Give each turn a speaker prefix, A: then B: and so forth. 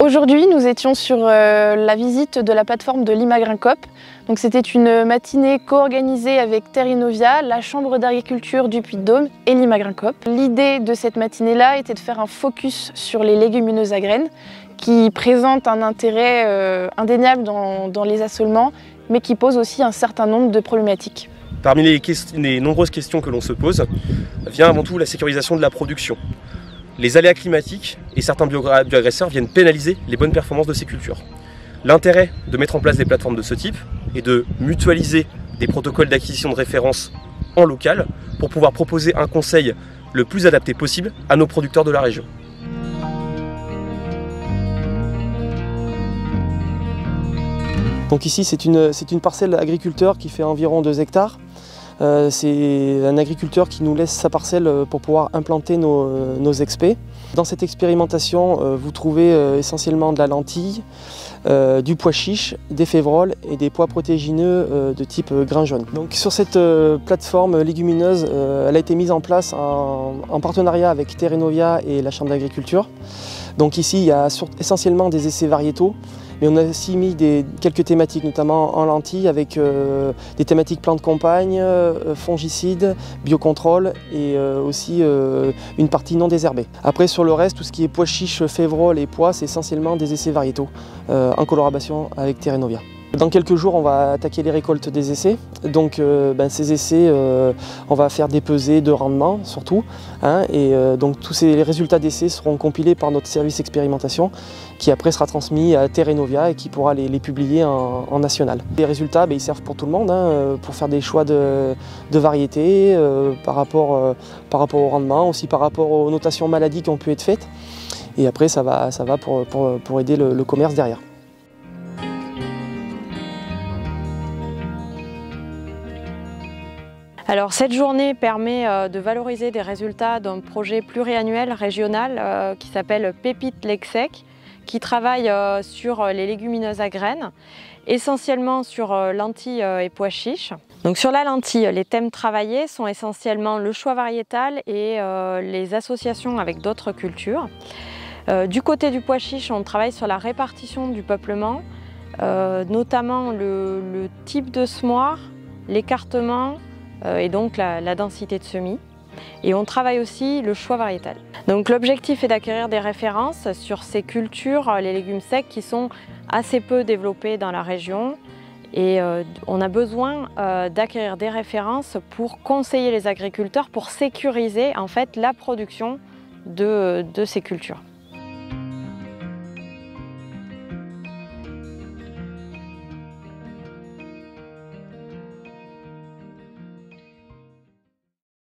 A: Aujourd'hui, nous étions sur la visite de la plateforme de l'Imagrin-Coop. Donc c'était une matinée co-organisée avec Terrinovia, la Chambre d'agriculture du Puy-de-Dôme et l'Imagrin-Coop. L'idée de cette matinée-là était de faire un focus sur les légumineuses à graines qui présentent un intérêt indéniable dans les assolements, mais qui posent aussi un certain nombre de problématiques.
B: Parmi les nombreuses questions que l'on se pose, vient avant tout la sécurisation de la production. Les aléas climatiques et certains bioagresseurs viennent pénaliser les bonnes performances de ces cultures. L'intérêt de mettre en place des plateformes de ce type est de mutualiser des protocoles d'acquisition de référence en local pour pouvoir proposer un conseil le plus adapté possible à nos producteurs de la région.
C: Donc ici c'est une parcelle agriculteur qui fait environ 2 hectares. C'est un agriculteur qui nous laisse sa parcelle pour pouvoir implanter nos expés. Dans cette expérimentation, vous trouvez essentiellement de la lentille, du pois chiche, des févroles et des pois protéagineux de type grain jaune. Donc sur cette plateforme légumineuse, elle a été mise en place en partenariat avec Terrinovia et la Chambre d'agriculture. Donc ici, il y a essentiellement des essais variétaux, mais on a aussi mis quelques thématiques, notamment en lentilles, avec des thématiques plantes campagne, fongicides, biocontrôle et aussi une partie non désherbée. Après, sur le reste, tout ce qui est pois chiches, févroles et pois, c'est essentiellement des essais variétaux en collaboration avec Terrinovia. Dans quelques jours, on va attaquer les récoltes des essais. Donc ces essais, on va faire des pesées de rendement surtout. Et donc tous ces résultats d'essais seront compilés par notre service expérimentation qui après sera transmis à Terrinovia et qui pourra les publier en national. Les résultats, ils servent pour tout le monde, pour faire des choix de variétés par rapport au rendement, aussi par rapport aux notations maladies qui ont pu être faites. Et après, ça va pour aider le commerce derrière.
D: Alors cette journée permet de valoriser des résultats d'un projet pluriannuel régional qui s'appelle Pépites Lexec, qui travaille sur les légumineuses à graines, essentiellement sur lentilles et pois chiches. Donc sur la lentille, les thèmes travaillés sont essentiellement le choix variétal et les associations avec d'autres cultures. Du côté du pois chiche, on travaille sur la répartition du peuplement, notamment le type de semoir, l'écartement, et donc la densité de semis. Et on travaille aussi le choix variétal. Donc l'objectif est d'acquérir des références sur ces cultures, les légumes secs qui sont assez peu développés dans la région. Et on a besoin d'acquérir des références pour conseiller les agriculteurs, pour sécuriser en fait la production de ces cultures.